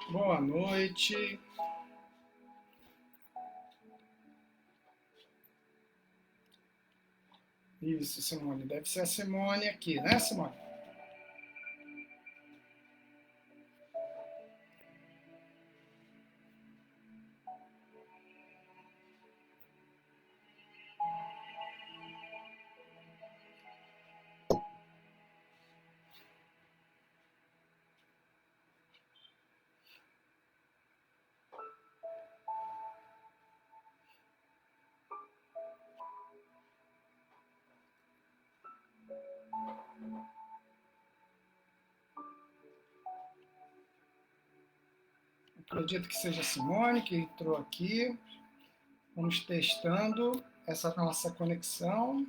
Boa noite. Isso, Simone. Deve ser a Simone aqui, né, Simone? Acredito que seja a Simone que entrou aqui. Vamos testando essa nossa conexão.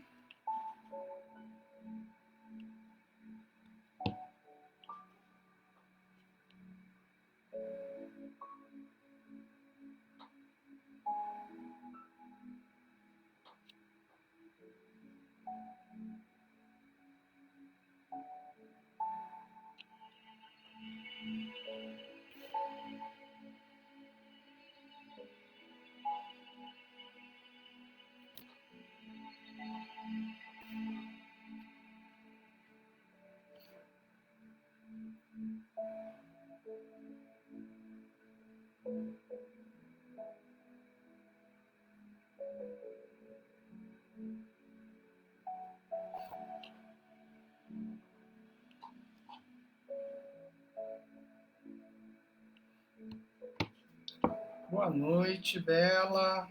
Boa noite, Bela.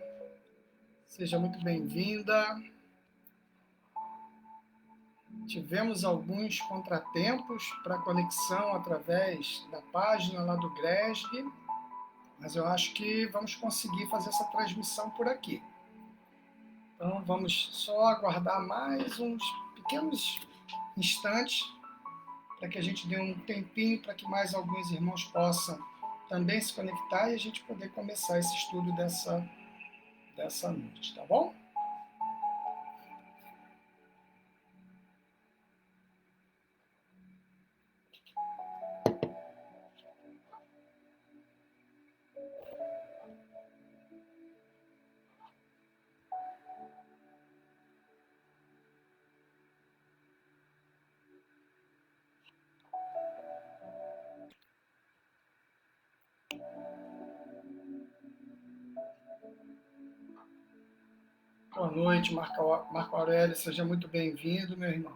Seja muito bem-vinda. Tivemos alguns contratempos para a conexão através da página lá do GRESG, mas eu acho que vamos conseguir fazer essa transmissão por aqui. Então, vamos só aguardar mais uns pequenos instantes para que a gente dê um tempinho para que mais alguns irmãos possam também se conectar e a gente poder começar esse estudo dessa noite, tá bom? Boa noite, Marco Aurélio, seja muito bem-vindo, meu irmão.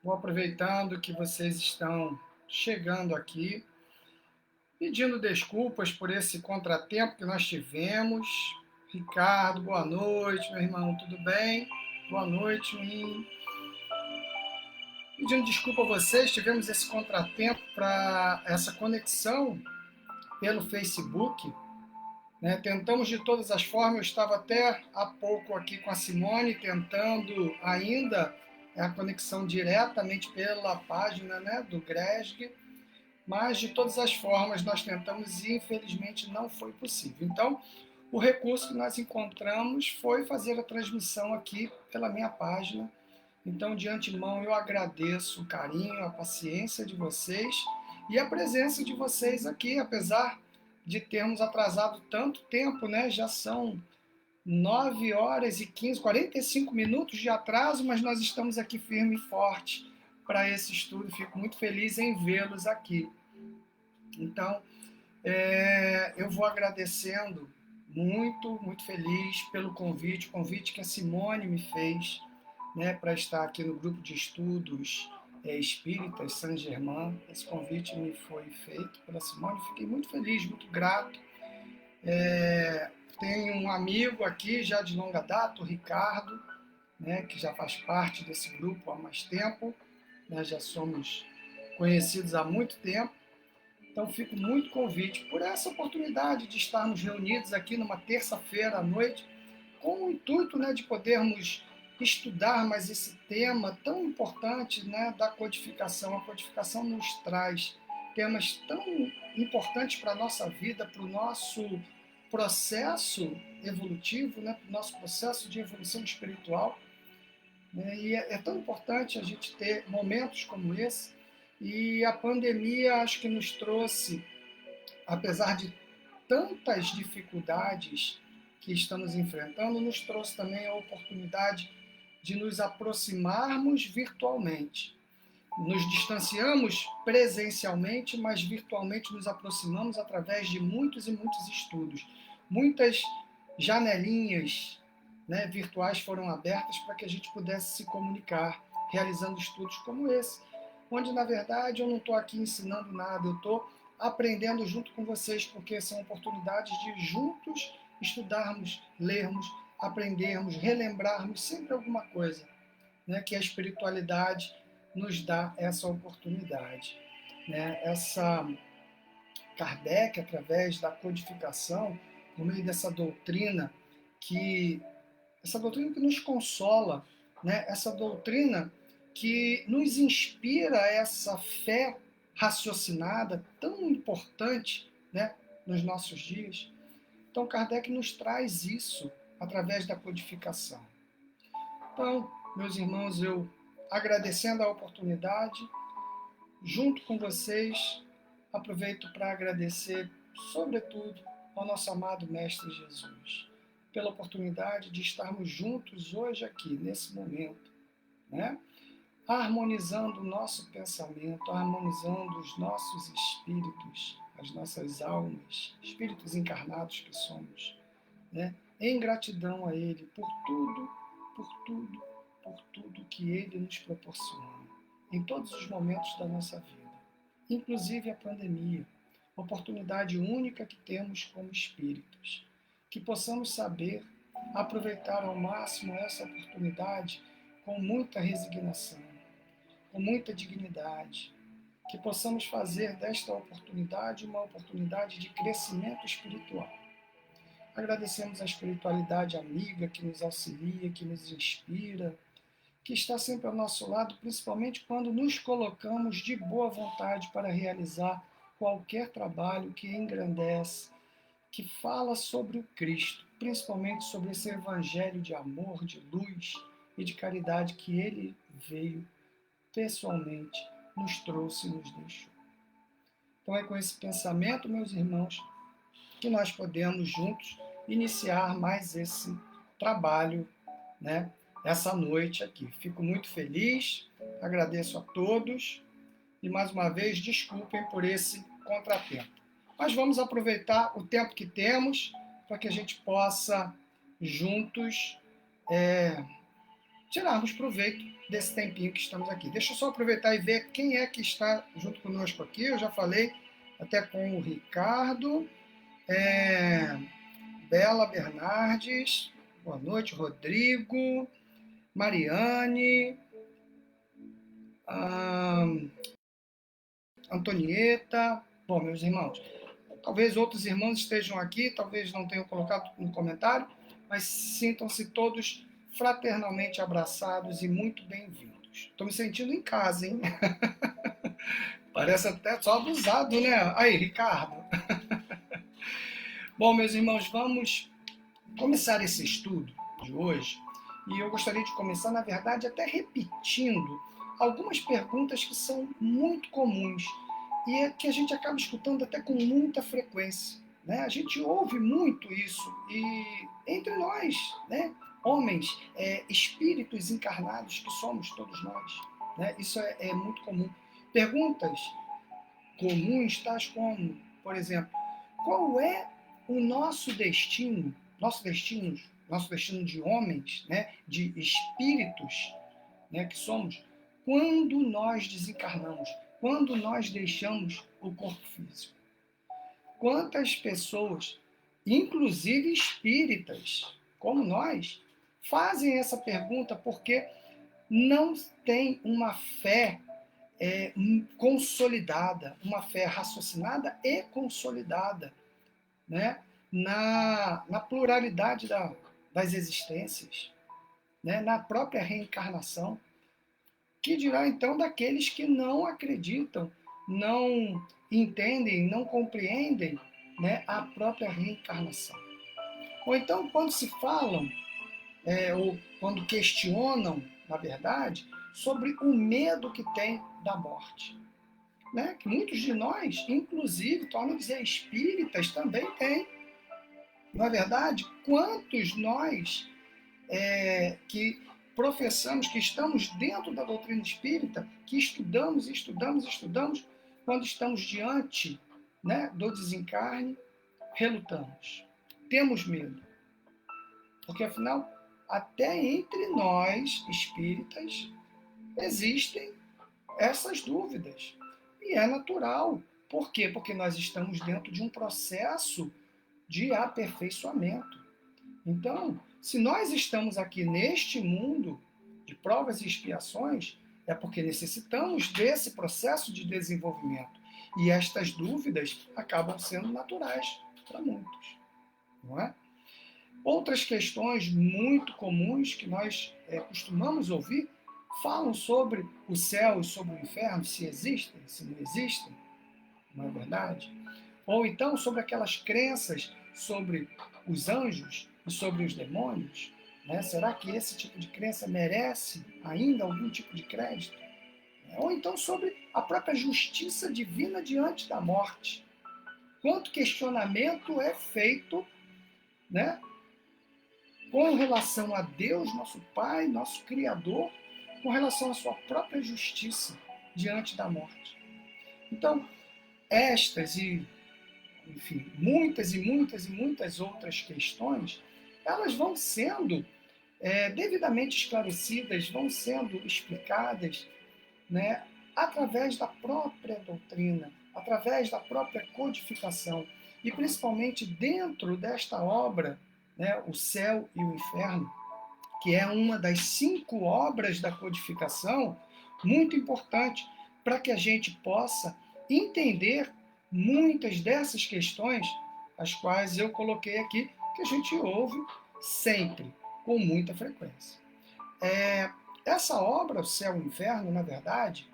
Vou aproveitando que vocês estão chegando aqui, pedindo desculpas por esse contratempo que nós tivemos. Ricardo, boa noite, meu irmão, tudo bem? Boa noite, Win. Pedindo desculpa a vocês, tivemos esse contratempo para essa conexão pelo Facebook. Né? Tentamos de todas as formas, eu estava até há pouco aqui com a Simone, tentando ainda a conexão diretamente pela página, né, do GRESG, mas de todas as formas nós tentamos e infelizmente não foi possível. Então, o recurso que nós encontramos foi fazer a transmissão aqui pela minha página. Então, de antemão, eu agradeço o carinho, a paciência de vocês e a presença de vocês aqui, apesar de termos atrasado tanto tempo, né? Já são 9 horas e 45 minutos de atraso, mas nós estamos aqui firme e forte para esse estudo. Fico muito feliz em vê-los aqui. Então, eu vou agradecendo muito, muito feliz pelo convite, o convite que a Simone me fez, né, para estar aqui no grupo de estudos Espíritas Saint-Germain. Esse convite me foi feito pela Simone, fiquei muito feliz, muito grato. Tenho um amigo aqui já de longa data, o Ricardo, né, que já faz parte desse grupo há mais tempo, né, já somos conhecidos há muito tempo. Então, fico muito convite por essa oportunidade de estarmos reunidos aqui numa terça-feira à noite, com o intuito, né, de podermos estudar mais esse tema tão importante, né, da codificação. A codificação nos traz temas tão importantes para a nossa vida, para o nosso processo evolutivo, né, para o nosso processo de evolução espiritual. Né, e é tão importante a gente ter momentos como esse. E a pandemia acho que nos trouxe, apesar de tantas dificuldades que estamos enfrentando, nos trouxe também a oportunidade de nos aproximarmos virtualmente. Nos distanciamos presencialmente, mas virtualmente nos aproximamos através de muitos e muitos estudos. Muitas janelinhas, né, virtuais foram abertas para que a gente pudesse se comunicar, realizando estudos como esse, onde, na verdade, eu não estou aqui ensinando nada, eu estou aprendendo junto com vocês, porque são oportunidades de juntos estudarmos, lermos, aprendermos, relembrarmos sempre alguma coisa, né, que a espiritualidade nos dá essa oportunidade. Né? Kardec, através da codificação, por meio dessa doutrina essa doutrina que nos consola, né? Essa doutrina que nos inspira essa fé raciocinada tão importante, né, nos nossos dias. Então, Kardec nos traz isso através da codificação. Então, meus irmãos, eu agradecendo a oportunidade, junto com vocês, aproveito para agradecer, sobretudo, ao nosso amado Mestre Jesus, pela oportunidade de estarmos juntos hoje aqui, nesse momento, né? Harmonizando o nosso pensamento, harmonizando os nossos espíritos, as nossas almas, espíritos encarnados que somos, né? Em gratidão a Ele por tudo, por tudo, por tudo que Ele nos proporciona, em todos os momentos da nossa vida, inclusive a pandemia, oportunidade única que temos como espíritos. Que possamos saber aproveitar ao máximo essa oportunidade com muita resignação, com muita dignidade. Que possamos fazer desta oportunidade uma oportunidade de crescimento espiritual. Agradecemos a espiritualidade amiga que nos auxilia, que nos inspira, que está sempre ao nosso lado, principalmente quando nos colocamos de boa vontade para realizar qualquer trabalho que engrandece, que fala sobre o Cristo, principalmente sobre esse evangelho de amor, de luz e de caridade que ele veio pessoalmente, nos trouxe e nos deixou. Então é com esse pensamento, meus irmãos, que nós podemos juntos iniciar mais esse trabalho, né, essa noite aqui. Fico muito feliz, agradeço a todos e mais uma vez desculpem por esse contratempo. Mas vamos aproveitar o tempo que temos para que a gente possa juntos tirarmos proveito desse tempinho que estamos aqui. Deixa eu só aproveitar e ver quem é que está junto conosco aqui. Eu já falei até com o Ricardo, Bela Bernardes, boa noite, Rodrigo, Mariane, Antonieta. Bom, meus irmãos, talvez outros irmãos estejam aqui, talvez não tenham colocado no comentário, mas sintam-se todos fraternalmente abraçados e muito bem-vindos. Estou me sentindo em casa, hein? Parece até só abusado, né? Aí, Ricardo. Bom, meus irmãos, vamos começar esse estudo de hoje. E eu gostaria de começar, na verdade, até repetindo algumas perguntas que são muito comuns e que a gente acaba escutando até com muita frequência, né? A gente ouve muito isso e entre nós, né, homens, espíritos encarnados que somos todos nós, né? Isso é muito comum. Perguntas comuns tais como, por exemplo, qual é o nosso destino de homens, né, de espíritos, né, que somos, quando nós desencarnamos, quando nós deixamos o corpo físico. Quantas pessoas, inclusive espíritas, como nós, fazem essa pergunta porque não têm uma fé consolidada, uma fé raciocinada e consolidada, né, na pluralidade das existências, né, na própria reencarnação. Que dirá então daqueles que não acreditam, não entendem, não compreendem, né, a própria reencarnação. Ou então, quando se falam, ou quando questionam, na verdade, sobre o medo que tem da morte. Né? Que muitos de nós, inclusive, tornam a dizer espíritas, também têm. Na verdade, quantos nós que professamos, que estamos dentro da doutrina espírita, que estudamos, quando estamos diante, né, do desencarne, relutamos, temos medo. Porque, afinal, até entre nós, espíritas, existem essas dúvidas. E é natural. Por quê? Porque nós estamos dentro de um processo de aperfeiçoamento. Então, se nós estamos aqui neste mundo de provas e expiações, é porque necessitamos desse processo de desenvolvimento. E estas dúvidas acabam sendo naturais para muitos, não é? Outras questões muito comuns que nós costumamos ouvir falam sobre o céu e sobre o inferno, se existem, se não existem, não é verdade? Ou então sobre aquelas crenças sobre os anjos e sobre os demônios, né? Será que esse tipo de crença merece ainda algum tipo de crédito? Ou então sobre a própria justiça divina diante da morte. Quanto questionamento é feito, né, com relação a Deus, nosso Pai, nosso Criador, com relação à sua própria justiça diante da morte. Então, estas e, enfim, muitas outras questões, elas vão sendo devidamente esclarecidas, vão sendo explicadas, né, através da própria doutrina, através da própria codificação, e principalmente dentro desta obra, né, O Céu e o Inferno, que é uma das 5 obras da codificação, muito importante para que a gente possa entender muitas dessas questões, as quais eu coloquei aqui, que a gente ouve sempre, com muita frequência. Essa obra, O Céu e o Inferno, na verdade,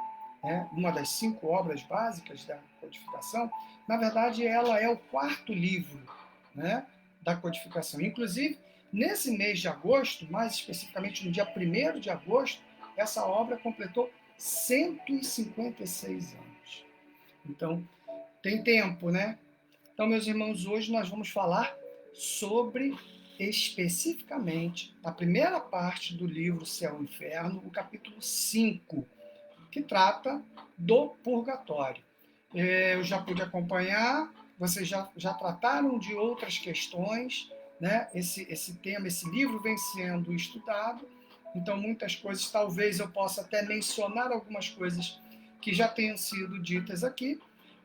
uma das 5 obras básicas da codificação, na verdade, ela é o 4º livro, né, da codificação. Inclusive, nesse mês de agosto, mais especificamente no dia 1º de agosto, essa obra completou 156 anos. Então, tem tempo, né? Então, meus irmãos, hoje nós vamos falar sobre, especificamente, a primeira parte do livro Céu e Inferno, o capítulo 5, que trata do purgatório. Eu já pude acompanhar, vocês já trataram de outras questões, né? Esse tema, esse livro vem sendo estudado, então muitas coisas, talvez eu possa até mencionar algumas coisas que já tenham sido ditas aqui,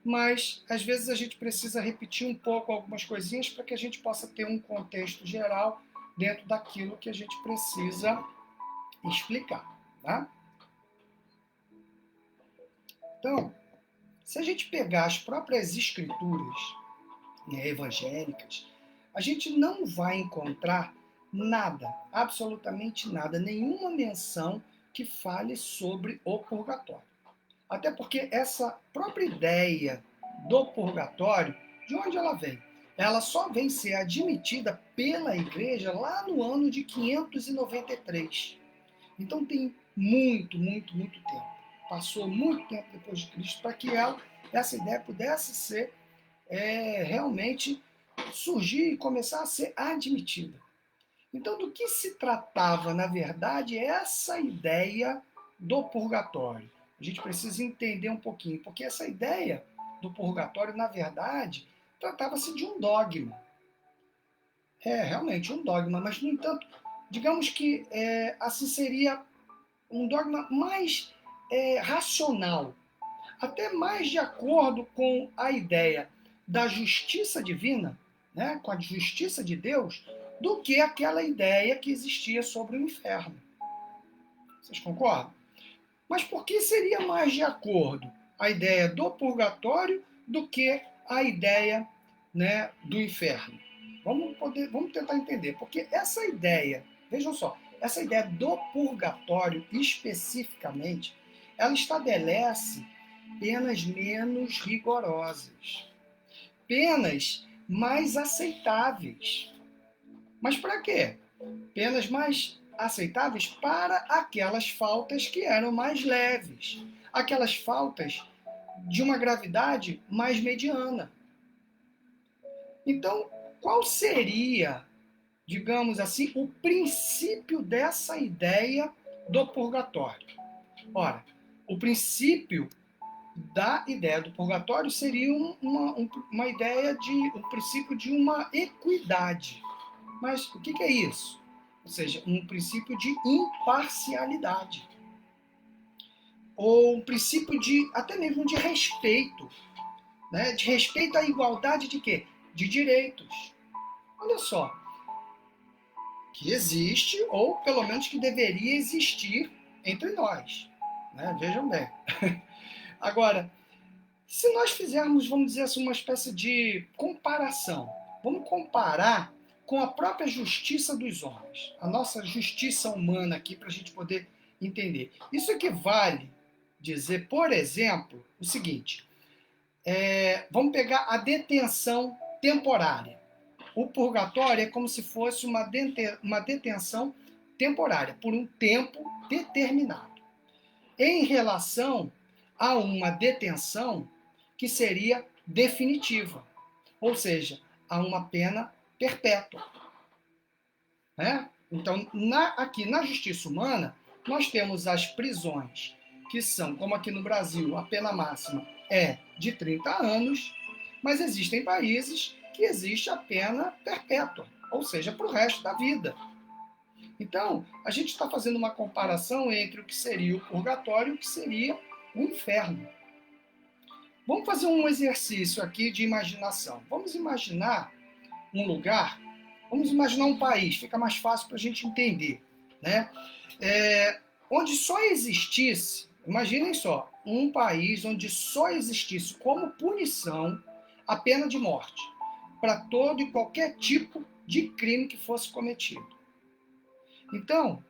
mas às vezes a gente precisa repetir um pouco algumas coisinhas para que a gente possa ter um contexto geral dentro daquilo que a gente precisa explicar, tá? Então, se a gente pegar as próprias escrituras, né, evangélicas, a gente não vai encontrar nada, absolutamente nada, nenhuma menção que fale sobre o purgatório. Até porque essa própria ideia do purgatório, de onde ela vem? Ela só vem ser admitida pela igreja lá no ano de 593. Então tem muito, muito, muito tempo. Passou muito tempo depois de Cristo para que essa ideia pudesse ser realmente surgir e começar a ser admitida. Então, do que se tratava, na verdade, essa ideia do purgatório? A gente precisa entender um pouquinho, porque essa ideia do purgatório, na verdade, tratava-se de um dogma. Realmente um dogma, mas, no entanto, digamos que assim seria um dogma mais racional, até mais de acordo com a ideia da justiça divina, né, com a justiça de Deus, do que aquela ideia que existia sobre o inferno. Vocês concordam? Mas por que seria mais de acordo a ideia do purgatório do que a ideia, né, do inferno? Vamos tentar entender, porque essa ideia, vejam só, essa ideia do purgatório especificamente, ela estabelece penas menos rigorosas, penas mais aceitáveis. Mas para quê? Penas mais aceitáveis para aquelas faltas que eram mais leves, aquelas faltas de uma gravidade mais mediana. Então, qual seria, digamos assim, o princípio dessa ideia do purgatório? Ora, o princípio da ideia do purgatório seria uma ideia de um princípio de uma equidade. Mas o que é isso? Ou seja, um princípio de imparcialidade. Ou um princípio de, até mesmo de respeito. Né? De respeito à igualdade de quê? De direitos. Olha só. Que existe, ou pelo menos que deveria existir entre nós. Né? Vejam bem. Agora, se nós fizermos, vamos dizer assim, uma espécie de comparação, vamos comparar com a própria justiça dos homens, a nossa justiça humana aqui, para a gente poder entender. Isso equivale dizer, por exemplo, o seguinte, vamos pegar a detenção temporária. O purgatório é como se fosse uma detenção temporária, por um tempo determinado, em relação a uma detenção que seria definitiva, ou seja, a uma pena perpétua. Né? Então, aqui na justiça humana, nós temos as prisões, que são, como aqui no Brasil, a pena máxima é de 30 anos, mas existem países que existe a pena perpétua, ou seja, para o resto da vida. Então, a gente está fazendo uma comparação entre o que seria o purgatório e o que seria o inferno. Vamos fazer um exercício aqui de imaginação. Vamos imaginar um lugar, vamos imaginar um país, fica mais fácil para a gente entender, né? Onde só existisse, imaginem só, um país onde só existisse como punição a pena de morte para todo e qualquer tipo de crime que fosse cometido. Então,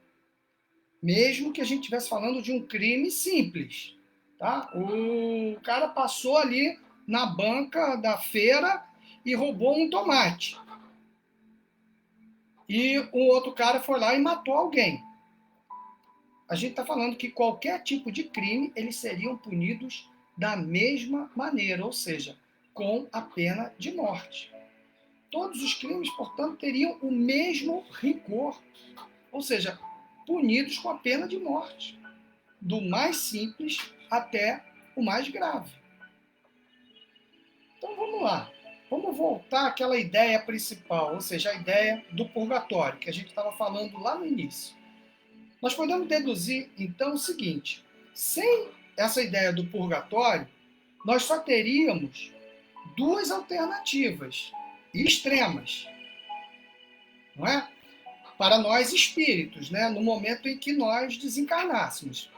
mesmo que a gente estivesse falando de um crime simples, tá? O cara passou ali na banca da feira e roubou um tomate. E o outro cara foi lá e matou alguém. A gente está falando que qualquer tipo de crime, eles seriam punidos da mesma maneira, ou seja, com a pena de morte. Todos os crimes, portanto, teriam o mesmo rigor, ou seja, punidos com a pena de morte, do mais simples até o mais grave. Então vamos lá, vamos voltar àquela ideia principal, ou seja, a ideia do purgatório, que a gente estava falando lá no início. Nós podemos deduzir, então, o seguinte: sem essa ideia do purgatório, nós só teríamos duas alternativas extremas, não é? Para nós espíritos, né? No momento em que nós desencarnássemos.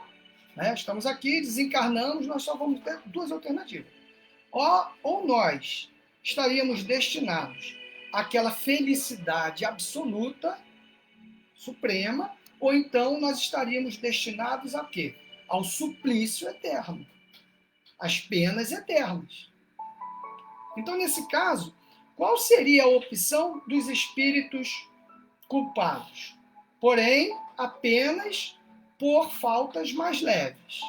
Né? Estamos aqui, desencarnamos, nós só vamos ter duas alternativas. Ou nós estaríamos destinados àquela felicidade absoluta, suprema, ou então nós estaríamos destinados a quê? Ao suplício eterno, às penas eternas. Então, nesse caso, qual seria a opção dos espíritos culpados? Porém, apenas por faltas mais leves.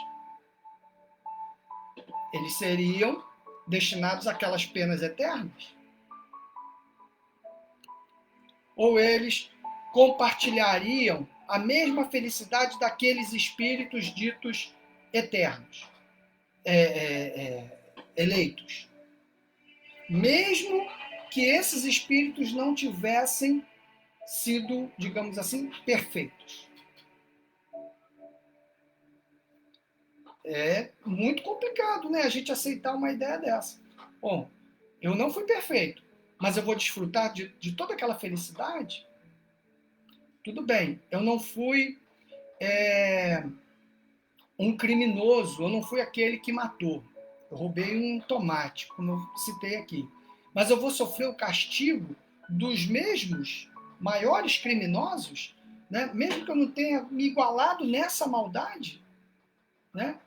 Eles seriam destinados àquelas penas eternas? Ou eles compartilhariam a mesma felicidade daqueles espíritos ditos eternos, eleitos? Mesmo que esses espíritos não tivessem sido, digamos assim, perfeitos. É muito complicado, né, a gente aceitar uma ideia dessa. Bom, eu não fui perfeito, mas eu vou desfrutar de toda aquela felicidade? Tudo bem, eu não fui um criminoso, eu não fui aquele que matou. Eu roubei um tomate, como eu citei aqui. Mas eu vou sofrer o castigo dos mesmos maiores criminosos, né? Mesmo que eu não tenha me igualado nessa maldade, né?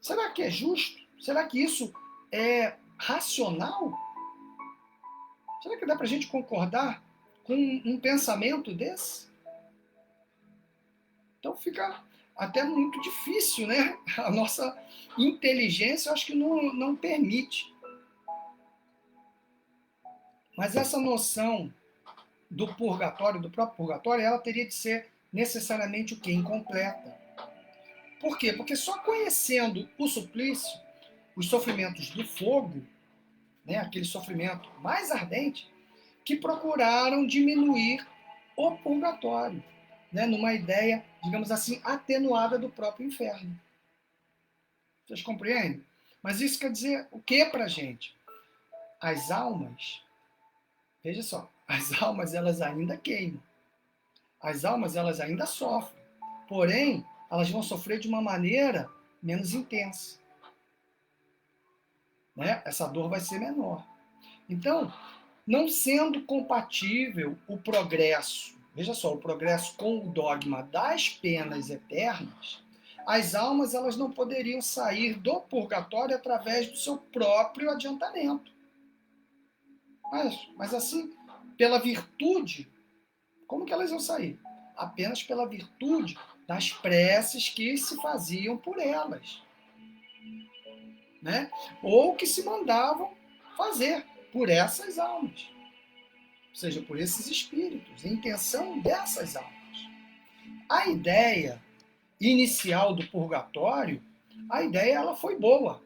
Será que é justo? Será que isso é racional? Será que dá para a gente concordar com um pensamento desse? Então fica até muito difícil, né? A nossa inteligência, eu acho que não permite. Mas essa noção do purgatório, do próprio purgatório, ela teria de ser necessariamente o quê? Incompleta. Por quê? Porque só conhecendo o suplício, os sofrimentos do fogo, né, aquele sofrimento mais ardente, que procuraram diminuir o purgatório, né, numa ideia, digamos assim, atenuada do próprio inferno. Vocês compreendem? Mas isso quer dizer o que para a gente? As almas, veja só, as almas elas ainda queimam. As almas elas ainda sofrem. Porém, elas vão sofrer de uma maneira menos intensa. Né? Essa dor vai ser menor. Então, não sendo compatível o progresso, veja só, o progresso com o dogma das penas eternas, as almas elas não poderiam sair do purgatório através do seu próprio adiantamento. Mas assim, pela virtude, como que elas iam sair? Apenas pela virtude das preces que se faziam por elas, né? Ou que se mandavam fazer por essas almas, ou seja, por esses espíritos, a intenção dessas almas. A ideia inicial do purgatório, a ideia ela foi boa,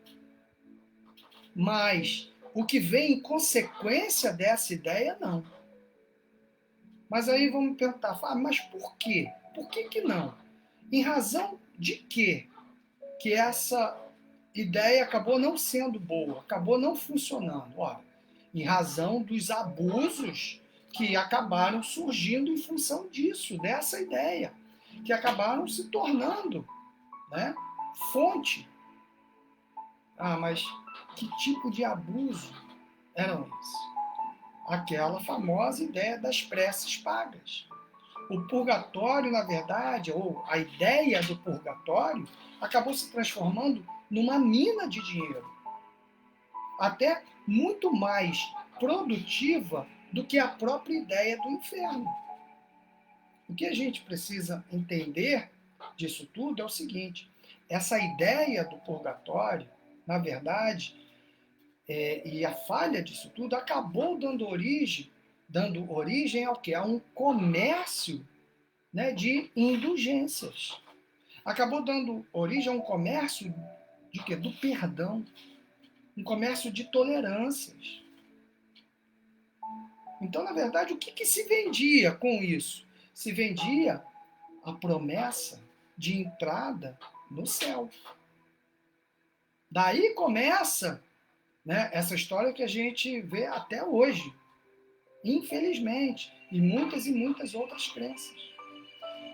mas o que vem em consequência dessa ideia, não. Mas aí vamos perguntar, mas por quê? Por que não? Em razão de quê que essa ideia acabou não sendo boa, acabou não funcionando. Ora, em razão dos abusos que acabaram surgindo em função disso, dessa ideia, que acabaram se tornando, né, fonte. Ah, mas que tipo de abuso eram esses? Aquela famosa ideia das preces pagas. O purgatório, na verdade, ou a ideia do purgatório, acabou se transformando numa mina de dinheiro, até muito mais produtiva do que a própria ideia do inferno. O que a gente precisa entender disso tudo é o seguinte: essa ideia do purgatório, na verdade, e a falha disso tudo acabou dando origem ao quê? A um comércio, né, de indulgências. Acabou dando origem a um comércio de quê? Do perdão, um comércio de tolerâncias. Então, na verdade, o que se vendia com isso? Se vendia a promessa de entrada no céu. Daí começa, né, essa história que a gente vê até hoje, infelizmente, e muitas outras crenças.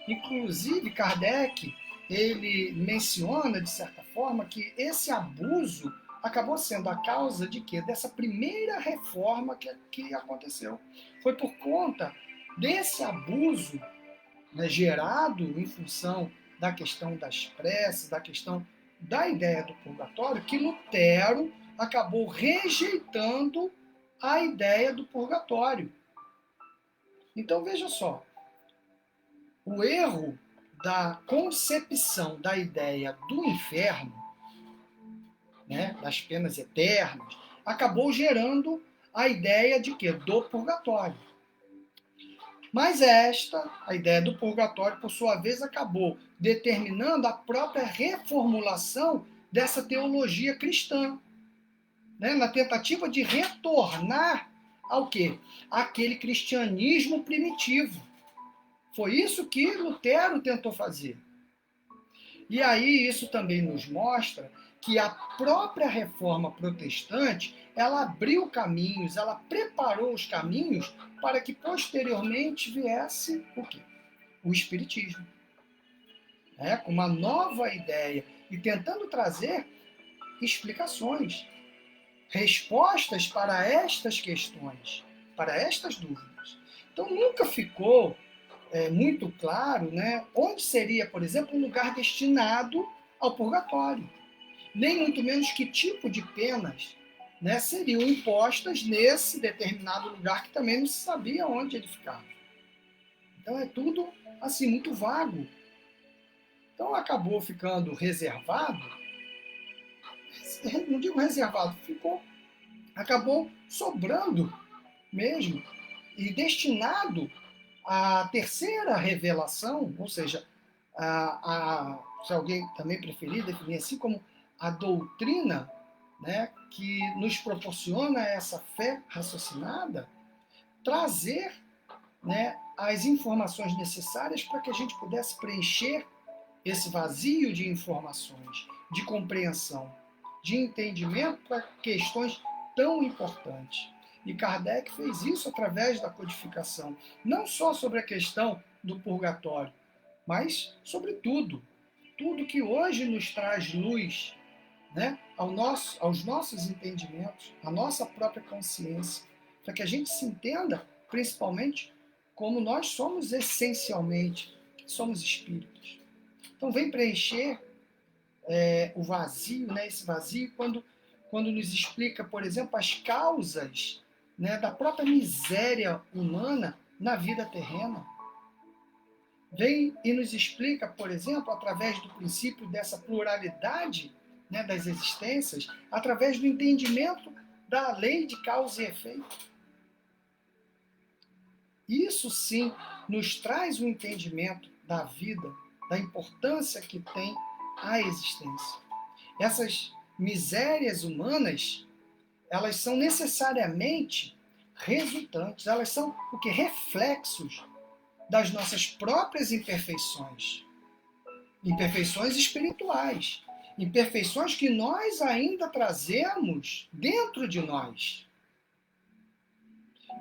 Inclusive, Kardec, ele menciona, de certa forma, que esse abuso acabou sendo a causa de quê? Dessa primeira reforma que aconteceu. Foi por conta desse abuso, né, gerado em função da questão das preces, da questão da ideia do purgatório, que Lutero acabou rejeitando a ideia do purgatório. Então, veja só, o erro da concepção da ideia do inferno, né, das penas eternas, acabou gerando a ideia de quê? Do purgatório. Mas a ideia do purgatório, por sua vez, acabou determinando a própria reformulação dessa teologia cristã, né, na tentativa de retornar ao quê? Aquele cristianismo primitivo. Foi isso que Lutero tentou fazer. E aí isso também nos mostra que a própria reforma protestante, ela abriu caminhos, ela preparou os caminhos para que posteriormente viesse o quê? O espiritismo. Com uma nova ideia e tentando trazer explicações, respostas para estas questões, para estas dúvidas. Então nunca ficou muito claro, né, onde seria, por exemplo, um lugar destinado ao purgatório. Nem muito menos que tipo de penas, né, seriam impostas nesse determinado lugar que também não se sabia onde ele ficava. Então é tudo assim muito vago. Então acabou ficando reservado, não digo reservado, acabou sobrando mesmo e destinado à terceira revelação, ou seja, se alguém também preferir definir assim, como a doutrina, né, que nos proporciona essa fé raciocinada, trazer, né, as informações necessárias para que a gente pudesse preencher esse vazio de informações, de compreensão, de entendimento para questões tão importantes. E Kardec fez isso através da codificação, não só sobre a questão do purgatório, mas sobre tudo. Tudo que hoje nos traz luz, né, aos nossos entendimentos, à nossa própria consciência, para que a gente se entenda, principalmente, como nós somos essencialmente, somos espíritos. Então vem preencher o vazio, né, esse vazio, quando nos explica, por exemplo, as causas, né, da própria miséria humana na vida terrena. Vem e nos explica, por exemplo, através do princípio dessa pluralidade, né, das existências, através do entendimento da lei de causa e efeito. Isso sim nos traz o entendimento da vida, da importância que tem a existência. Essas misérias humanas, elas são necessariamente resultantes, elas são o que? Reflexos das nossas próprias imperfeições. Imperfeições espirituais. imperfeições que nós ainda trazemos dentro de nós.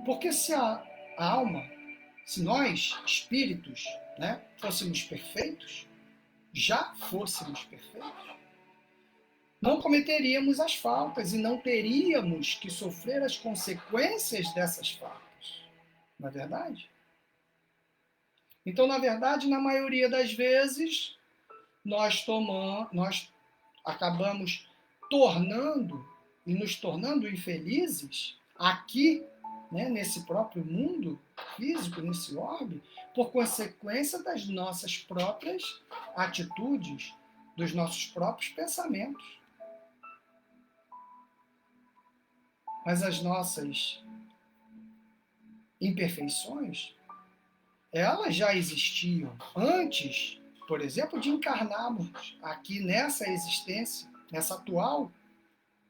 Porque se a alma, se nós, espíritos, né, fôssemos perfeitos, já fôssemos perfeitos, não cometeríamos as faltas e não teríamos que sofrer as consequências dessas faltas. Não é verdade? Então, na verdade, na maioria das vezes, nós acabamos tornando e nos tornando infelizes aqui, né, nesse próprio mundo físico, nesse orbe, por consequência das nossas próprias atitudes, dos nossos próprios pensamentos. Mas as nossas imperfeições, elas já existiam antes, por exemplo, de encarnarmos aqui nessa existência, nessa atual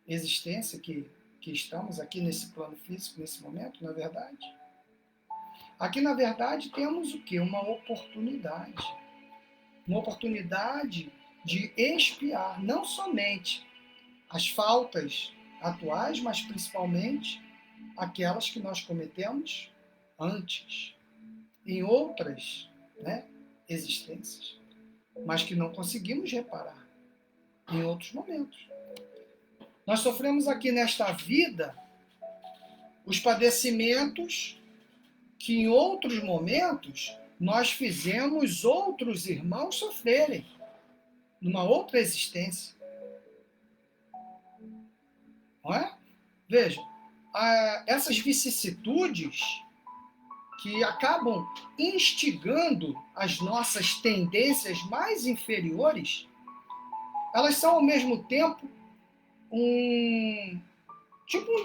existência que estamos aqui nesse plano físico, nesse momento, na verdade. Aqui, na verdade, temos o quê? Uma oportunidade. Uma oportunidade de expiar não somente as faltas atuais, mas principalmente aquelas que nós cometemos antes, em outras, né, existências, mas que não conseguimos reparar em outros momentos. Nós sofremos aqui nesta vida os padecimentos que em outros momentos nós fizemos outros irmãos sofrerem, numa outra existência. Não é? Veja, essas vicissitudes que acabam instigando as nossas tendências mais inferiores, elas são ao mesmo tempo um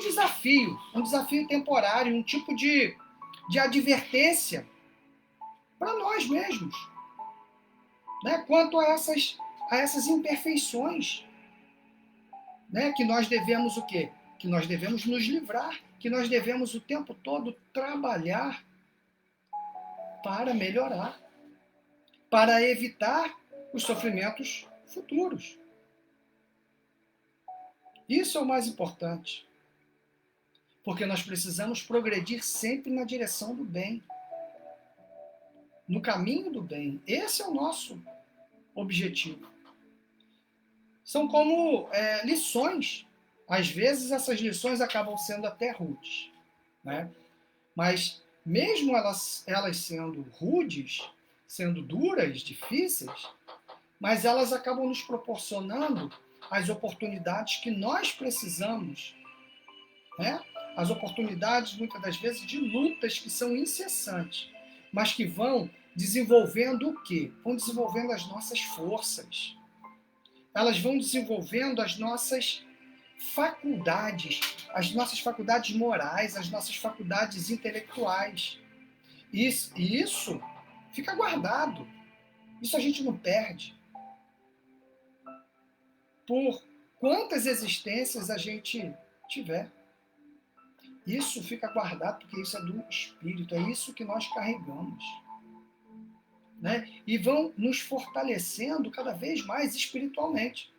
desafio temporário, um tipo de advertência para nós mesmos, né? Quanto a essas imperfeições, né? Que nós devemos o quê? Que nós devemos nos livrar, que nós devemos o tempo todo trabalhar para melhorar, para evitar os sofrimentos futuros. Isso é o mais importante, porque nós precisamos progredir sempre na direção do bem, no caminho do bem. Esse é o nosso objetivo. São como lições. Às vezes essas lições acabam sendo até rudes, né? Mas mesmo elas sendo rudes, sendo duras, difíceis, mas elas acabam nos proporcionando as oportunidades que nós precisamos, né? As oportunidades, muitas das vezes, de lutas que são incessantes, mas que vão desenvolvendo o quê? Vão desenvolvendo as nossas forças. Elas vão desenvolvendo as nossas faculdades, as nossas faculdades morais, as nossas faculdades intelectuais. E isso fica guardado. Isso a gente não perde. Por quantas existências a gente tiver. Isso fica guardado porque isso é do Espírito, é isso que nós carregamos. Né? E vão nos fortalecendo cada vez mais espiritualmente.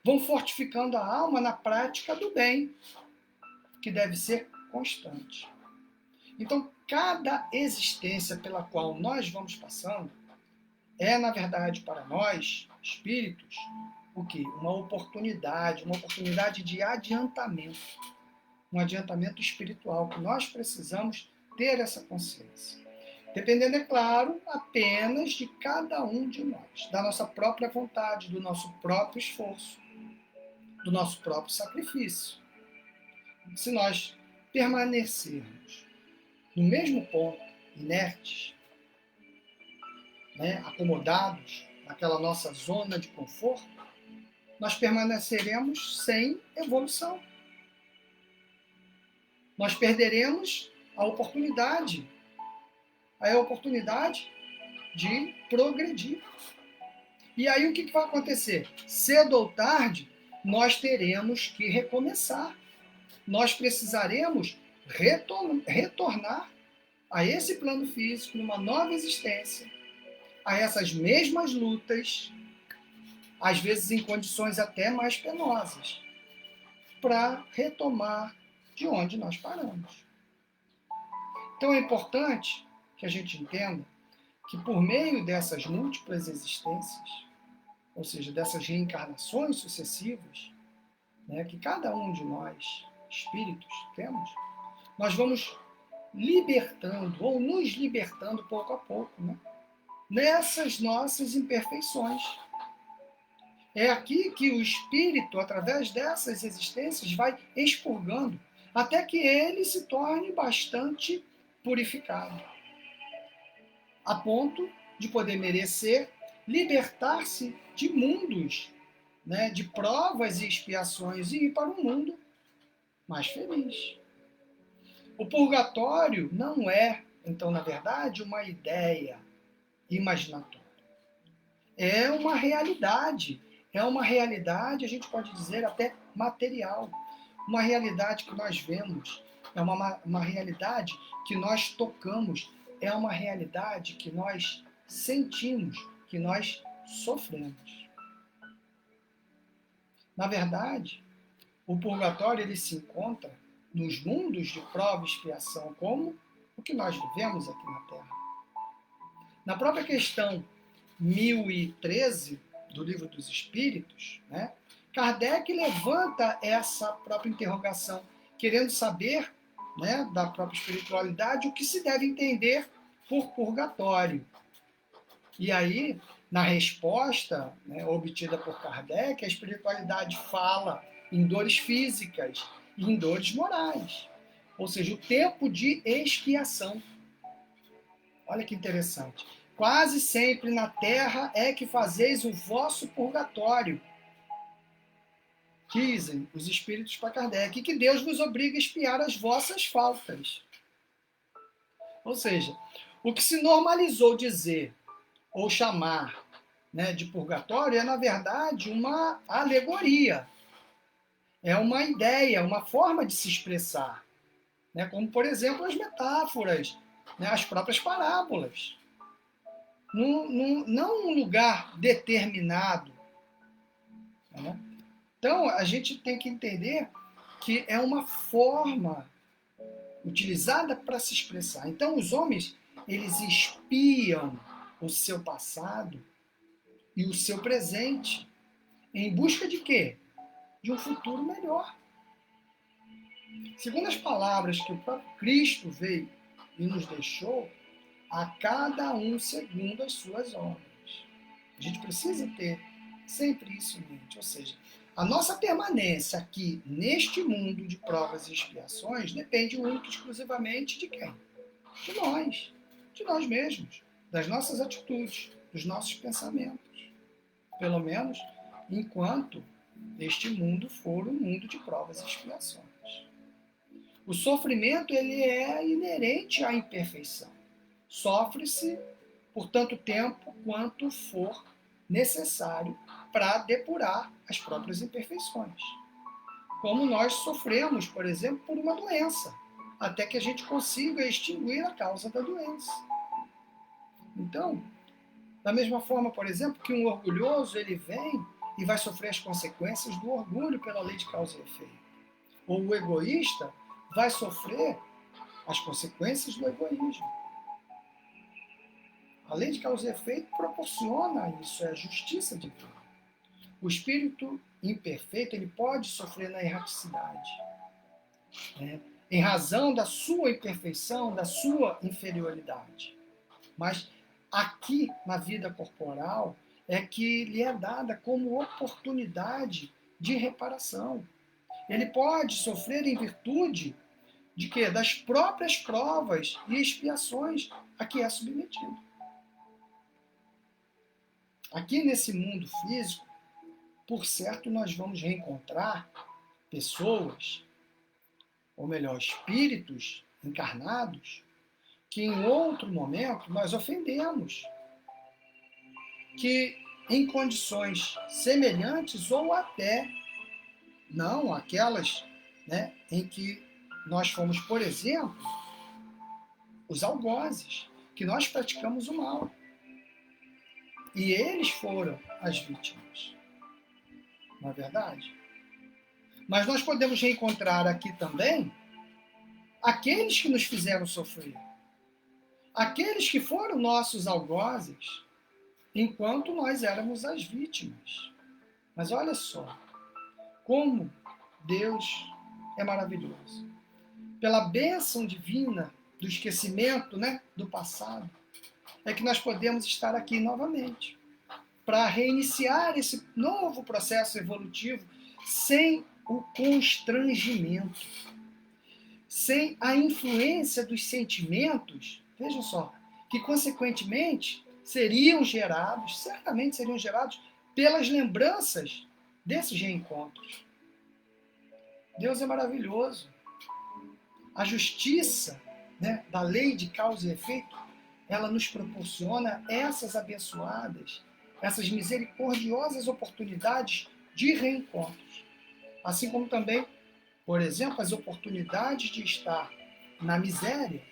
Vão fortificando a alma na prática do bem, que deve ser constante. Então, cada existência pela qual nós vamos passando é, na verdade, para nós, espíritos, o quê? Uma oportunidade de adiantamento. Um adiantamento espiritual, que nós precisamos ter essa consciência. Dependendo, é claro, apenas de cada um de nós, da nossa própria vontade, do nosso próprio esforço, do nosso próprio sacrifício. Se nós permanecermos no mesmo ponto, inertes, né, acomodados naquela nossa zona de conforto, nós permaneceremos sem evolução. Nós perderemos a oportunidade de progredir. E aí o que vai acontecer? Cedo ou tarde, nós teremos que recomeçar. Nós precisaremos retornar a esse plano físico, numa nova existência, a essas mesmas lutas, às vezes em condições até mais penosas, para retomar de onde nós paramos. Então é importante que a gente entenda que por meio dessas múltiplas existências, ou seja, dessas reencarnações sucessivas, né, que cada um de nós, espíritos, temos, nós vamos libertando ou nos libertando pouco a pouco, né, nessas nossas imperfeições. É aqui que o espírito, através dessas existências, vai expurgando, até que ele se torne bastante purificado, a ponto de poder merecer libertar-se de mundos, né, de provas e expiações e ir para um mundo mais feliz. O purgatório não é, então, na verdade, uma ideia imaginatória. É uma realidade. É uma realidade, a gente pode dizer, até material. Uma realidade que nós vemos. É uma realidade que nós tocamos. É uma realidade que nós sentimos, que nós sofremos. Na verdade, o purgatório ele se encontra nos mundos de prova e expiação, como o que nós vivemos aqui na Terra. Na própria questão 1013 do Livro dos Espíritos, né, Kardec levanta essa própria interrogação, querendo saber, né, da própria espiritualidade o que se deve entender por purgatório. E aí, na resposta, né, obtida por Kardec, a espiritualidade fala em dores físicas e em dores morais. Ou seja, o tempo de expiação. Olha que interessante. Quase sempre na terra é que fazeis o vosso purgatório, dizem os espíritos para Kardec, e que Deus vos obriga a expiar as vossas faltas. Ou seja, o que se normalizou dizer ou chamar, né, de purgatório é, na verdade, uma alegoria. É uma ideia, uma forma de se expressar. Né, como, por exemplo, as metáforas, né, as próprias parábolas. Não um lugar determinado. Né? Então, a gente tem que entender que é uma forma utilizada para se expressar. Então, os homens, eles espiam o seu passado e o seu presente em busca de quê? De um futuro melhor. Segundo as palavras que o próprio Cristo veio e nos deixou, a cada um segundo as suas obras. A gente precisa ter sempre isso em mente. Ou seja, a nossa permanência aqui neste mundo de provas e expiações depende única e exclusivamente de quem? De nós mesmos, das nossas atitudes, dos nossos pensamentos. Pelo menos enquanto este mundo for um mundo de provas e expiações. O sofrimento ele é inerente à imperfeição. Sofre-se por tanto tempo quanto for necessário para depurar as próprias imperfeições. Como nós sofremos, por exemplo, por uma doença, até que a gente consiga extinguir a causa da doença. Então, da mesma forma, por exemplo, que um orgulhoso ele vem e vai sofrer as consequências do orgulho pela lei de causa e efeito. Ou o egoísta vai sofrer as consequências do egoísmo. A lei de causa e efeito proporciona isso, é a justiça divina. O espírito imperfeito ele pode sofrer na erraticidade, né? Em razão da sua imperfeição, da sua inferioridade. Mas aqui na vida corporal é que lhe é dada como oportunidade de reparação. Ele pode sofrer em virtude de quê? Das próprias provas e expiações a que é submetido. Aqui nesse mundo físico, por certo, nós vamos reencontrar pessoas, ou melhor, espíritos encarnados, que em outro momento nós ofendemos, que em condições semelhantes ou até não aquelas, né, em que nós fomos, por exemplo, os algozes, que nós praticamos o mal. E eles foram as vítimas. não é verdade? Mas nós podemos reencontrar aqui também aqueles que nos fizeram sofrer, aqueles que foram nossos algozes, enquanto nós éramos as vítimas. Mas olha só, como Deus é maravilhoso. Pela bênção divina do esquecimento, né, do passado, é que nós podemos estar aqui novamente, para reiniciar esse novo processo evolutivo sem o constrangimento, sem a influência dos sentimentos, vejam só, que consequentemente certamente seriam gerados pelas lembranças desses reencontros. Deus é maravilhoso. A justiça, né, da lei de causa e efeito, ela nos proporciona essas abençoadas, essas misericordiosas oportunidades de reencontros. Assim como também, por exemplo, as oportunidades de estar na miséria,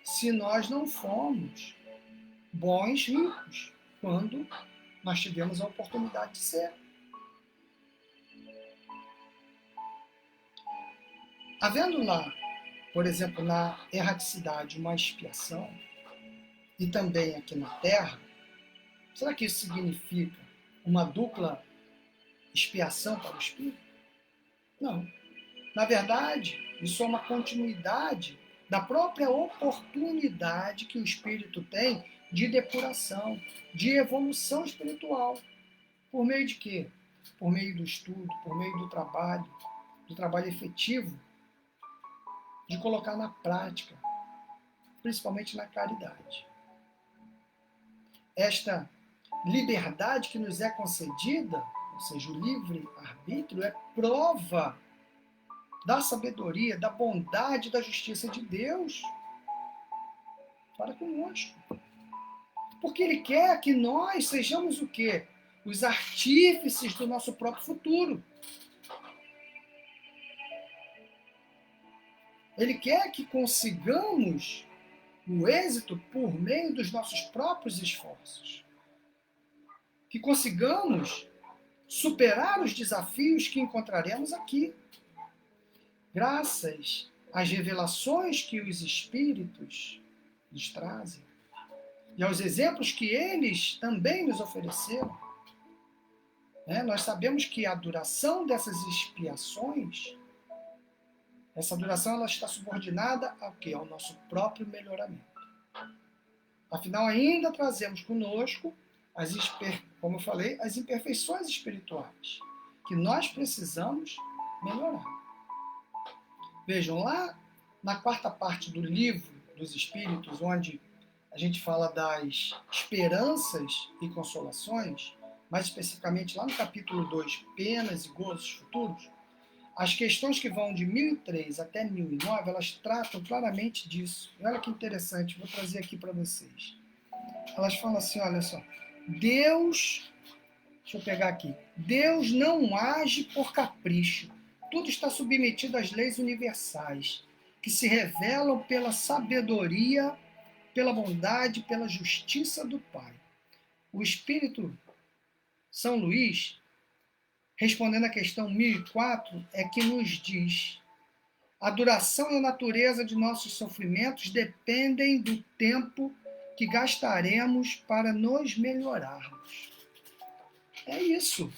se nós não fomos bons ricos, quando nós tivemos a oportunidade de ser. Havendo lá, por exemplo, na erraticidade, uma expiação, e também aqui na Terra, será que isso significa uma dupla expiação para o Espírito? Não. Na verdade, isso é uma continuidade da própria oportunidade que o Espírito tem de depuração, de evolução espiritual. Por meio de quê? Por meio do estudo, por meio do trabalho efetivo, de colocar na prática, principalmente na caridade. Esta liberdade que nos é concedida, ou seja, o livre-arbítrio, é prova da sabedoria, da bondade, da justiça de Deus para conosco. Porque Ele quer que nós sejamos o quê? Os artífices do nosso próprio futuro. Ele quer que consigamos o êxito por meio dos nossos próprios esforços. Que consigamos superar os desafios que encontraremos aqui. Graças às revelações que os Espíritos nos trazem e aos exemplos que eles também nos ofereceram, nós sabemos que a duração dessas expiações, essa duração ela está subordinada ao quê? Ao nosso próprio melhoramento. Afinal, ainda trazemos conosco, como eu falei, as imperfeições espirituais, que nós precisamos melhorar. Vejam, lá na quarta parte do livro dos Espíritos, onde a gente fala das esperanças e consolações, mais especificamente lá no capítulo 2, Penas e Gozos Futuros, as questões que vão de 1003 até 1009, elas tratam claramente disso. E olha que interessante, vou trazer aqui para vocês. Elas falam assim, olha só, Deus, deixa eu pegar aqui, Deus não age por capricho, tudo está submetido às leis universais, que se revelam pela sabedoria, pela bondade, pela justiça do Pai. O Espírito São Luís, respondendo à questão 1004, é que nos diz: a duração e a natureza de nossos sofrimentos dependem do tempo que gastaremos para nos melhorarmos. É isso. O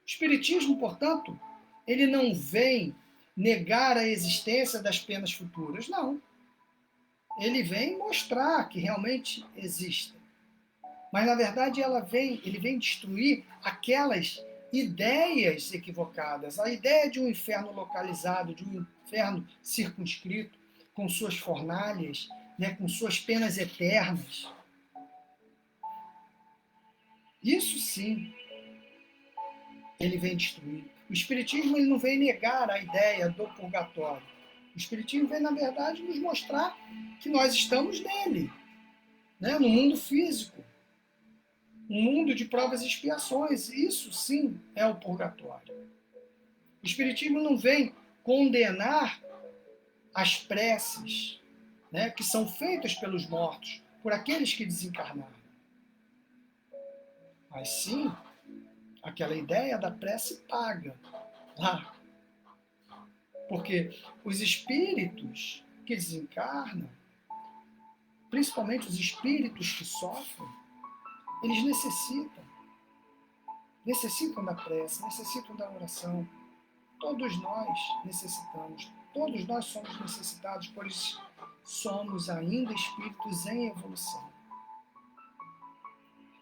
Espiritismo, portanto, ele não vem negar a existência das penas futuras, não. Ele vem mostrar que realmente existem. Mas, na verdade, ele vem destruir aquelas ideias equivocadas. A ideia de um inferno localizado, de um inferno circunscrito, com suas fornalhas, com suas penas eternas. Isso sim, ele vem destruir. O Espiritismo ele não vem negar a ideia do purgatório. O Espiritismo vem, na verdade, nos mostrar que nós estamos nele, no mundo físico. Um mundo de provas e expiações. Isso sim é o purgatório. O Espiritismo não vem condenar as preces, que são feitas pelos mortos, por aqueles que desencarnaram. Mas sim, aquela ideia da prece paga lá. Porque os espíritos que desencarnam, principalmente os espíritos que sofrem, eles necessitam da prece, necessitam da oração. Todos nós necessitamos, todos nós somos necessitados, pois somos ainda espíritos em evolução.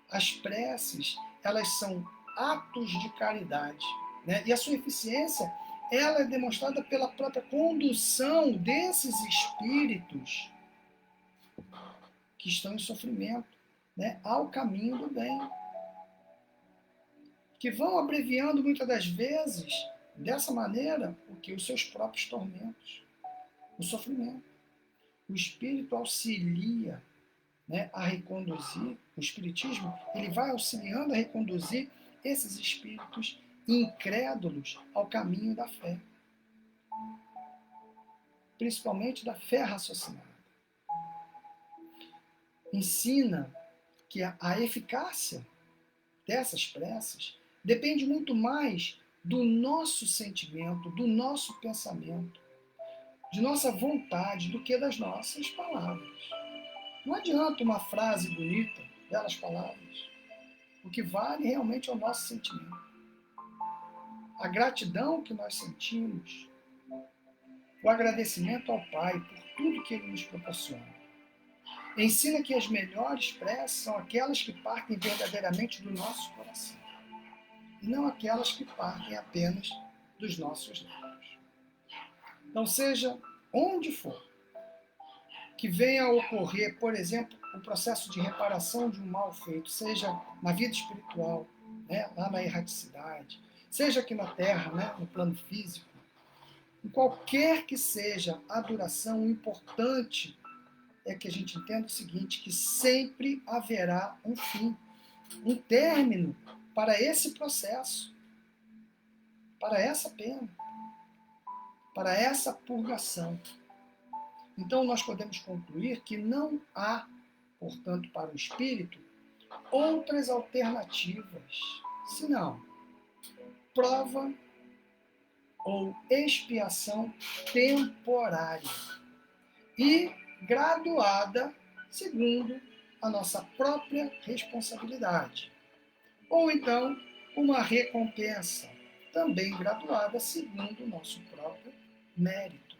As preces, elas são atos de caridade, né? E a sua eficiência, ela é demonstrada pela própria condução desses espíritos que estão em sofrimento, né, ao caminho do bem, que vão abreviando muitas das vezes, dessa maneira, os seus próprios tormentos, o sofrimento. O espírito auxilia, né, a reconduzir, o espiritismo, ele vai auxiliando a reconduzir esses espíritos incrédulos ao caminho da fé, principalmente da fé raciocinada. Ensina que a eficácia dessas preces depende muito mais do nosso sentimento, do nosso pensamento, de nossa vontade, do que das nossas palavras. Não adianta uma frase bonita, belas palavras. O que vale realmente é o nosso sentimento. A gratidão que nós sentimos, o agradecimento ao Pai por tudo que Ele nos proporciona. Ensina que as melhores preces são aquelas que partem verdadeiramente do nosso coração, e não aquelas que partem apenas dos nossos lábios. Então, seja onde for que venha a ocorrer, por exemplo, o processo de reparação de um mal feito, seja na vida espiritual, né, lá na erraticidade, seja aqui na Terra, né, no plano físico, em qualquer que seja a duração, o importante é que a gente entenda o seguinte, que sempre haverá um fim, um término para esse processo, para essa pena, para essa purgação. Então nós podemos concluir que não há, portanto, para o espírito, outras alternativas, senão prova ou expiação temporária e graduada segundo a nossa própria responsabilidade. Ou então, uma recompensa, também graduada segundo o nosso próprio mérito,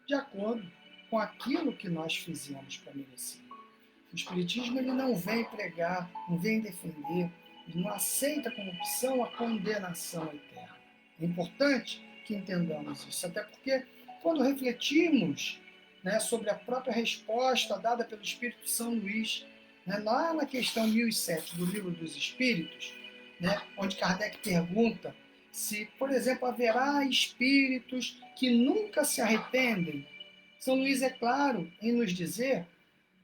de acordo com aquilo que nós fizemos para merecer. O Espiritismo ele não vem pregar, não vem defender, ele não aceita como opção a condenação eterna. É importante que entendamos isso, até porque quando refletimos, né, sobre a própria resposta dada pelo Espírito São Luís, né, lá na questão 1007 do Livro dos Espíritos, né, onde Kardec pergunta se, por exemplo, haverá espíritos que nunca se arrependem. São Luís é claro em nos dizer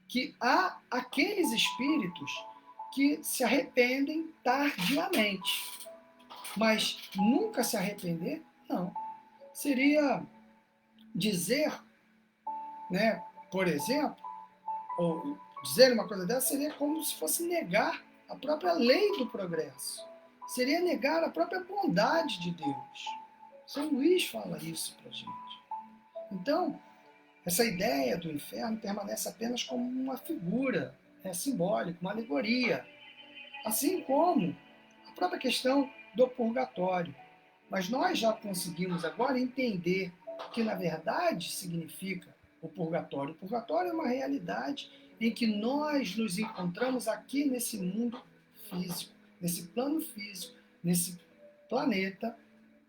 que há aqueles espíritos que se arrependem tardiamente, mas nunca se arrepender, não. Seria dizer, né, por exemplo, ou dizer uma coisa dessa seria como se fosse negar a própria lei do progresso. Seria negar a própria bondade de Deus. São Luís fala isso para a gente. Então, essa ideia do inferno permanece apenas como uma figura, simbólica, uma alegoria. Assim como a própria questão do purgatório. Mas nós já conseguimos agora entender o que, na verdade, significa o purgatório. O purgatório é uma realidade em que nós nos encontramos aqui nesse mundo físico, nesse plano físico, nesse planeta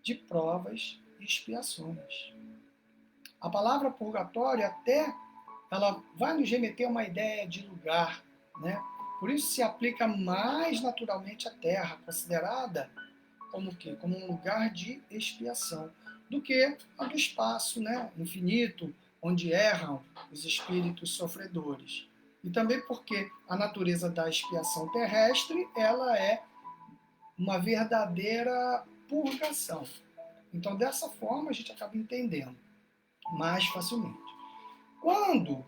de provas e expiações. A palavra purgatório até ela vai nos remeter a uma ideia de lugar, né? Por isso se aplica mais naturalmente à Terra, considerada como quê? Como um lugar de expiação, do que a do espaço, né, infinito, onde erram os espíritos sofredores. E também porque a natureza da expiação terrestre ela é uma verdadeira purgação. Então, dessa forma, a gente acaba entendendo mais facilmente. Quando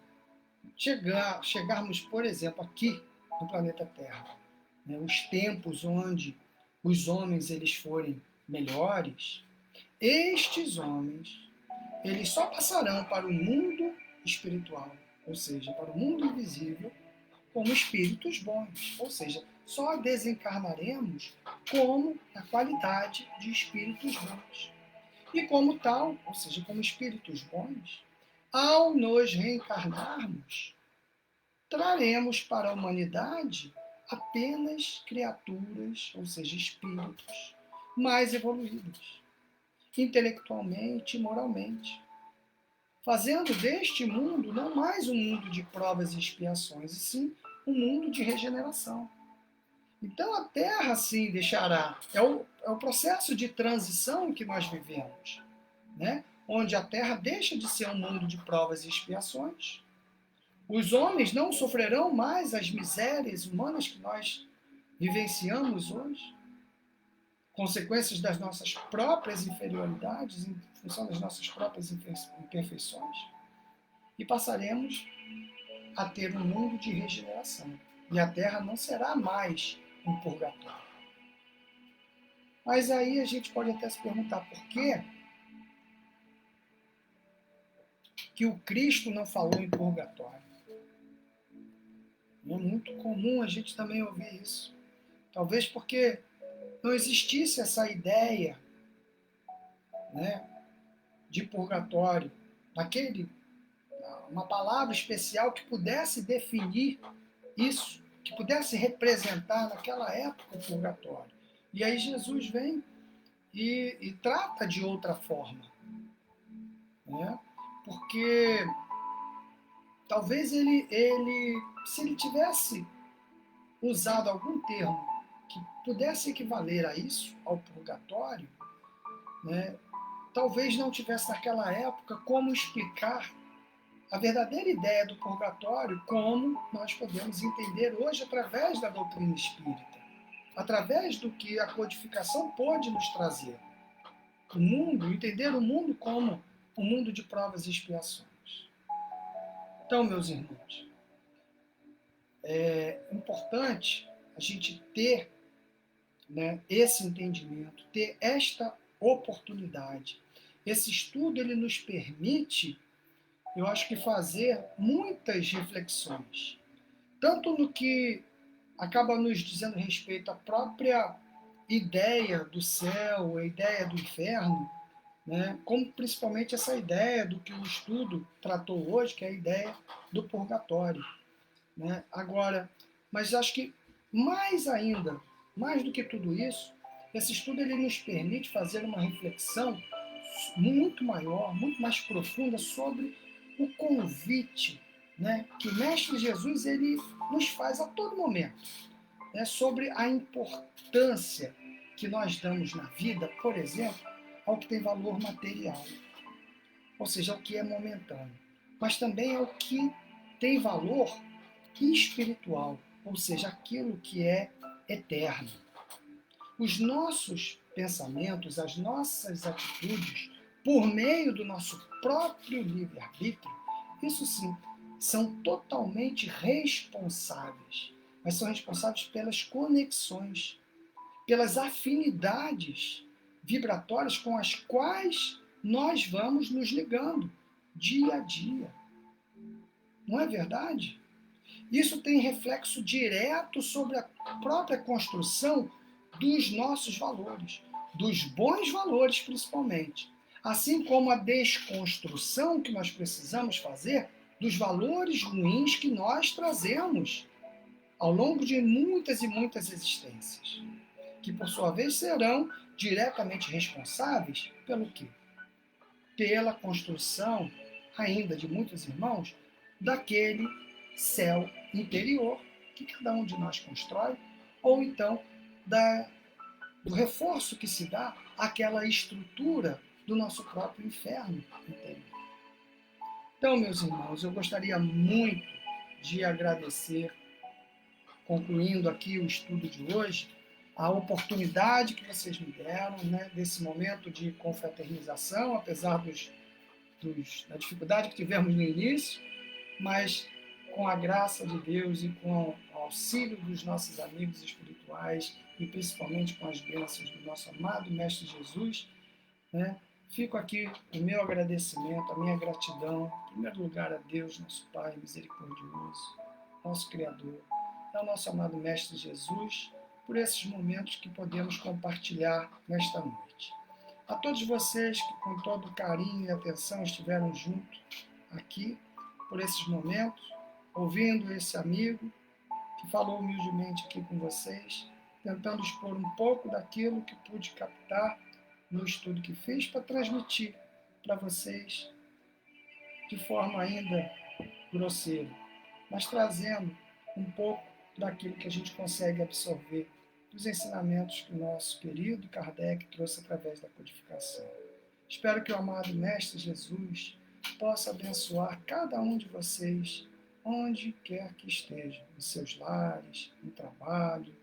chegarmos, por exemplo, aqui no planeta Terra, né, os tempos onde os homens eles forem melhores, estes homens eles só passarão para o mundo espiritual, ou seja, para o mundo invisível, como espíritos bons, ou seja, só desencarnaremos como na qualidade de espíritos bons. E como tal, ou seja, como espíritos bons, ao nos reencarnarmos, traremos para a humanidade apenas criaturas, ou seja, espíritos mais evoluídos, intelectualmente e moralmente, fazendo deste mundo não mais um mundo de provas e expiações, e sim um mundo de regeneração. Então a Terra, sim, deixará. É o processo de transição que nós vivemos, né? Onde a Terra deixa de ser um mundo de provas e expiações. Os homens não sofrerão mais as misérias humanas que nós vivenciamos hoje, consequências das nossas próprias inferioridades, em função das nossas próprias imperfeições, e passaremos a ter um mundo de regeneração. E a Terra não será mais um purgatório. Mas aí a gente pode até se perguntar por que o Cristo não falou em purgatório. É muito comum a gente também ouvir isso. Talvez porque não existisse essa ideia, né, de purgatório, uma palavra especial que pudesse definir isso, que pudesse representar naquela época o purgatório. E aí Jesus vem e trata de outra forma, né? Porque talvez se ele tivesse usado algum termo que pudesse equivaler a isso, ao purgatório, né? Talvez não tivesse naquela época como explicar a verdadeira ideia do purgatório, como nós podemos entender hoje através da doutrina espírita, através do que a codificação pode nos trazer. O mundo, entender o mundo como um mundo de provas e expiações. Então, meus irmãos, é importante a gente ter, né, esse entendimento, ter esta oportunidade. Esse estudo ele nos permite, eu acho que, fazer muitas reflexões, tanto no que acaba nos dizendo respeito à própria ideia do céu, a ideia do inferno, né, como principalmente essa ideia do que o estudo tratou hoje, que é a ideia do purgatório. Né? Agora, mas acho que mais ainda, mais do que tudo isso, esse estudo ele nos permite fazer uma reflexão muito maior, muito mais profunda sobre o convite, né, que o Mestre Jesus ele nos faz a todo momento, né, sobre a importância que nós damos na vida, por exemplo, ao que tem valor material, ou seja, ao que é momentâneo, mas também ao que tem valor espiritual, ou seja, aquilo que é eterno. Os nossos pensamentos, as nossas atitudes, por meio do nosso próprio livre-arbítrio, isso sim, são totalmente responsáveis, mas são responsáveis pelas conexões, pelas afinidades vibratórias com as quais nós vamos nos ligando dia a dia. Não é verdade? Isso tem reflexo direto sobre a própria construção dos nossos valores, dos bons valores principalmente, assim como a desconstrução que nós precisamos fazer dos valores ruins que nós trazemos ao longo de muitas e muitas existências, que por sua vez serão diretamente responsáveis pelo quê? Pela construção ainda de muitos irmãos daquele céu interior que cada um de nós constrói, ou então do reforço que se dá àquela estrutura do nosso próprio inferno interior. Então, meus irmãos, eu gostaria muito de agradecer, concluindo aqui o estudo de hoje, a oportunidade que vocês me deram, né, desse momento de confraternização, apesar da dificuldade que tivemos no início, mas com a graça de Deus e com o auxílio dos nossos amigos espirituais, espirituais e principalmente com as bênçãos do nosso amado Mestre Jesus, né? Fico aqui o meu agradecimento, a minha gratidão, em primeiro lugar a Deus, nosso Pai misericordioso, nosso Criador, ao nosso amado Mestre Jesus, por esses momentos que podemos compartilhar nesta noite. A todos vocês que com todo carinho e atenção estiveram junto aqui, por esses momentos, ouvindo esse amigo que falou humildemente aqui com vocês, tentando expor um pouco daquilo que pude captar no estudo que fiz para transmitir para vocês de forma ainda grosseira, mas trazendo um pouco daquilo que a gente consegue absorver dos ensinamentos que o nosso querido Kardec trouxe através da codificação. Espero que o amado Mestre Jesus possa abençoar cada um de vocês, onde quer que esteja, em seus lares, no trabalho,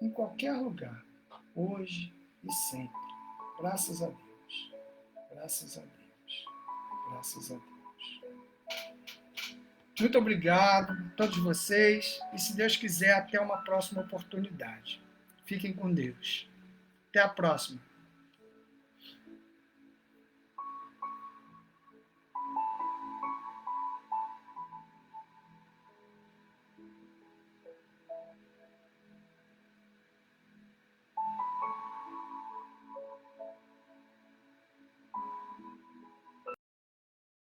em qualquer lugar, hoje e sempre. Graças a Deus, graças a Deus, graças a Deus. Muito obrigado a todos vocês e, se Deus quiser, até uma próxima oportunidade. Fiquem com Deus. Até a próxima.